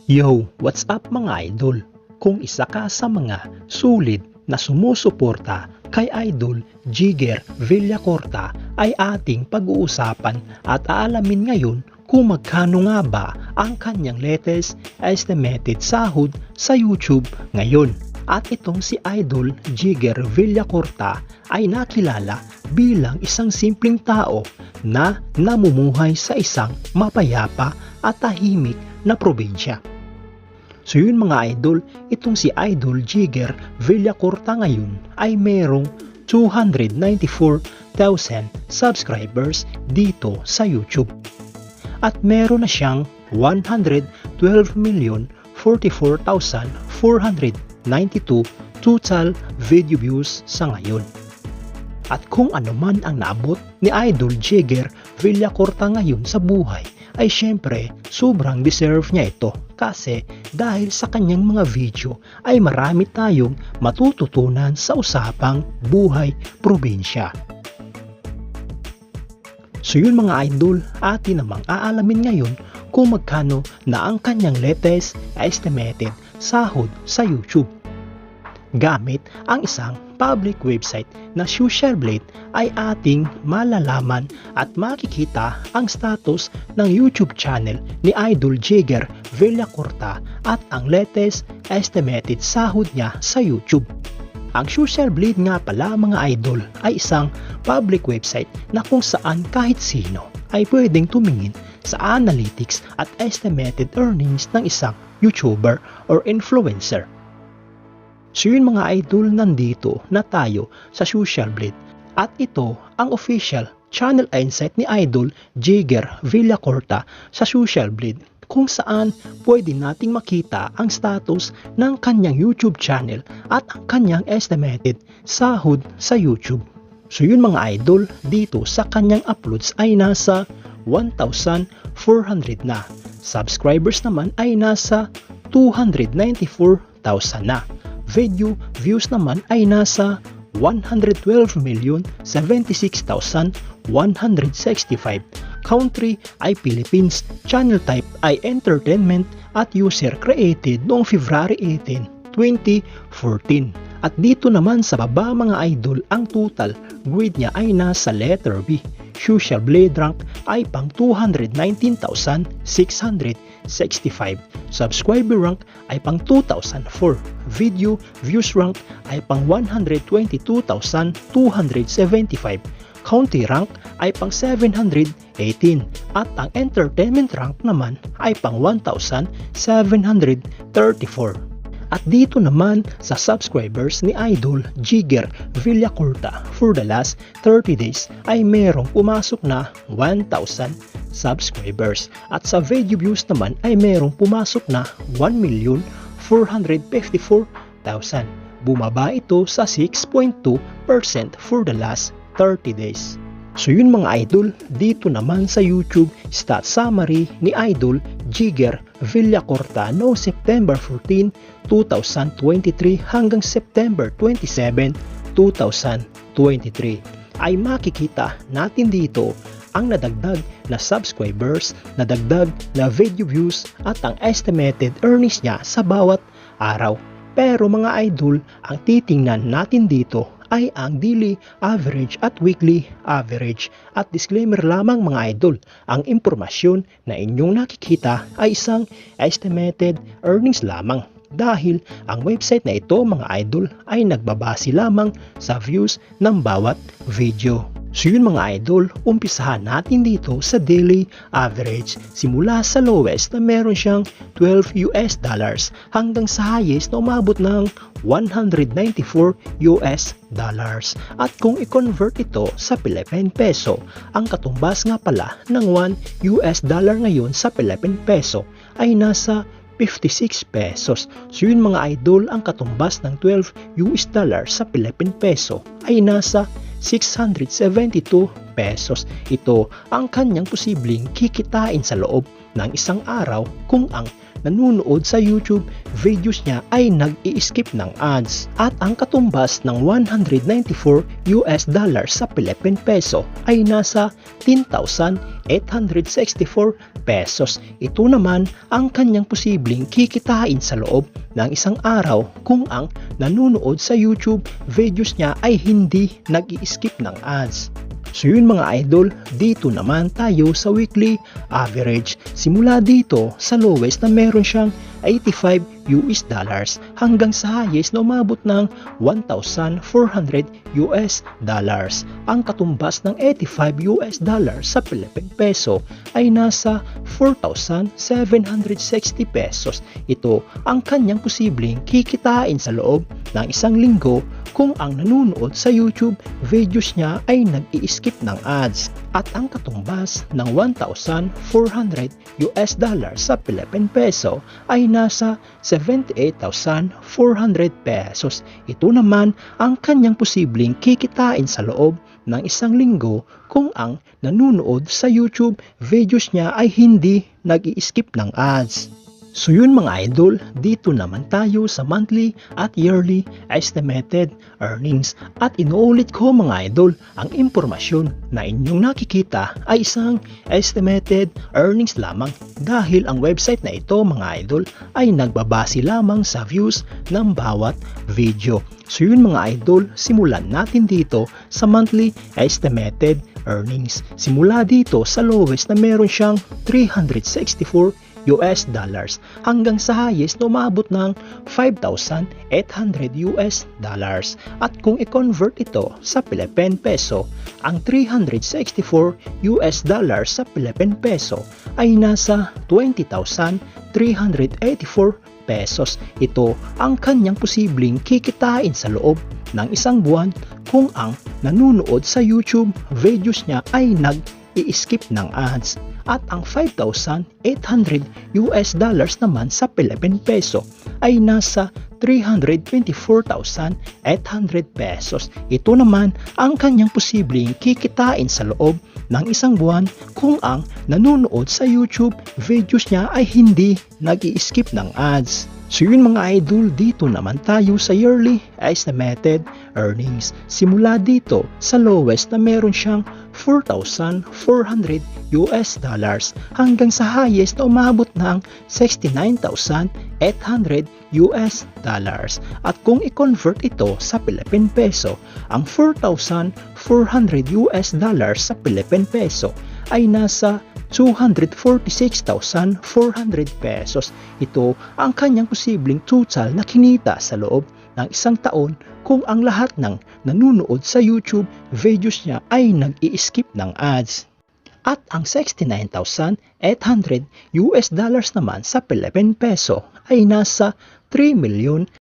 Yo, what's up mga idol? Kung isa ka sa mga sulit na sumusuporta kay Idol Jigger Villacorta ay ating pag-uusapan at aalamin ngayon kung magkano nga ba ang kanyang latest estimated sahod sa YouTube ngayon. At itong si Idol Jigger Villacorta ay nakilala bilang isang simpleng tao na namumuhay sa isang mapayapa at tahimik na probinsya. So yun mga idol, itong si Idol Jigger Villacorta ngayon ay merong 294,000 subscribers dito sa YouTube. At meron na siyang 112,044,492 total video views sa ngayon. At kung ano man ang naabot ni Idol Jigger Villacorta ngayon sa buhay, ay syempre sobrang deserve niya ito kasi dahil sa kanyang mga video ay marami tayong matututunan sa usapang buhay probinsya. So yun mga idol, atin namang aalamin ngayon kung magkano na ang kanyang latest estimated sahod sa YouTube. Gamit ang isang public website na Socialblade ay ating malalaman at makikita ang status ng YouTube channel ni Idol Jigger Villacorta at ang latest estimated sahod niya sa YouTube. Ang Socialblade nga pala mga idol ay isang public website na kung saan kahit sino ay pwedeng tumingin sa analytics at estimated earnings ng isang YouTuber or influencer. So yun mga idol, nandito na tayo sa Socialblade at ito ang official channel insight ni Idol Jigger Villacorta sa Socialblade kung saan pwede nating makita ang status ng kanyang YouTube channel at ang kanyang estimated sahod sa YouTube. So yun mga idol, dito sa kanyang uploads ay nasa 1,400 na. Subscribers naman ay nasa 294,000 na. Video views naman ay nasa 112,076,165. Country ay Philippines. Channel type ay entertainment at user created noong February 18, 2014. At dito naman sa baba mga idol, ang total grade niya ay nasa letter B. Socialblade rank ay pang 219,665. Subscriber rank ay pang 2,004. Video views rank ay pang 122,275. County rank ay pang 718 at ang entertainment rank naman ay pang 1,734. At dito naman sa subscribers ni Idol Jigger Villacorta for the last 30 days ay merong pumasok na 1,000 subscribers. At sa video views naman ay merong pumasok na 1,454,000. Bumaba ito sa 6.2% for the last 30 days. So yun mga idol, dito naman sa YouTube stat summary ni Idol Jigger Villacorta noong September 14, 2023 hanggang September 27, 2023 ay makikita natin dito ang nadagdag na subscribers, nadagdag na video views at ang estimated earnings niya sa bawat araw. Pero mga idol, ang titingnan natin dito ay ang daily average at weekly average. At disclaimer lamang mga idol, ang impormasyon na inyong nakikita ay isang estimated earnings lamang dahil ang website na ito mga idol ay nagbabase lamang sa views ng bawat video. So yun mga idol, umpisahan natin dito sa daily average. Simula sa lowest na meron siyang $12 hanggang sa highest na umabot ng $194. At kung i-convert ito sa Philippine peso, ang katumbas nga pala ng $1 ngayon sa Philippine peso ay nasa 56 pesos. So yun mga idol, ang katumbas ng $12 sa Philippine peso ay nasa 672 pesos. Ito ang kanyang posibleng kikitain sa loob ng isang araw kung ang nanonood sa YouTube videos niya ay nag-i-skip ng ads at ang katumbas ng $194 sa Philippine peso ay nasa 10,864 pesos. Ito naman ang kanyang posibleng kikitain sa loob ng isang araw kung ang nanonood sa YouTube videos niya ay hindi nag-i-skip ng ads. So yun mga idol, dito naman tayo sa weekly average. Simula dito sa lowest na meron siyang $85 hanggang sa highest na umabot ng $1,400. Ang katumbas ng $85 sa Philippine peso ay nasa 4,760 pesos. Ito ang kanyang posibleng kikitain sa loob ng isang linggo kung ang nanonood sa YouTube videos niya ay nag-i-skip ng ads at ang katumbas ng $1,400 sa Philippine peso ay nasa 78,400 pesos. Ito naman ang kanyang posibleng kikitain sa loob ng isang linggo kung ang nanonood sa YouTube videos niya ay hindi nag-i-skip ng ads. So yun mga idol, dito naman tayo sa monthly at yearly estimated earnings at inuulit ko mga idol, ang impormasyon na inyong nakikita ay isang estimated earnings lamang dahil ang website na ito mga idol ay nagbabase lamang sa views ng bawat video. So yun mga idol, simulan natin dito sa monthly estimated earnings. Simula dito sa lowest na meron siyang $364 hanggang sa highest na umabot ng $5,800 at kung i-convert ito sa Philippine peso, ang $364 sa Philippine peso ay nasa 20,384 pesos. Ito ang kanyang posibleng kikitain sa loob ng isang buwan kung ang nanonood sa YouTube videos niya ay nag-i-skip ng ads. At ang $5,800 naman sa Philippine peso ay nasa 324,800 pesos. Ito naman ang kanyang posibleng kikitain sa loob ng isang buwan kung ang nanonood sa YouTube videos niya ay hindi nag-i-skip ng ads. So yun mga idol, dito naman tayo sa yearly estimated earnings. Simula dito sa lowest na meron siyang $4,400 hanggang sa highest na umabot ng $69,800 at kung i-convert ito sa Philippine peso, ang $4,400 sa Philippine peso ay nasa 246,400 pesos. Ito ang kanyang posibleng total na kinita sa loob ng isang taon kung ang lahat ng nanonood sa YouTube videos niya ay nag-i-skip ng ads. At ang $69,800 naman sa Philippine peso ay nasa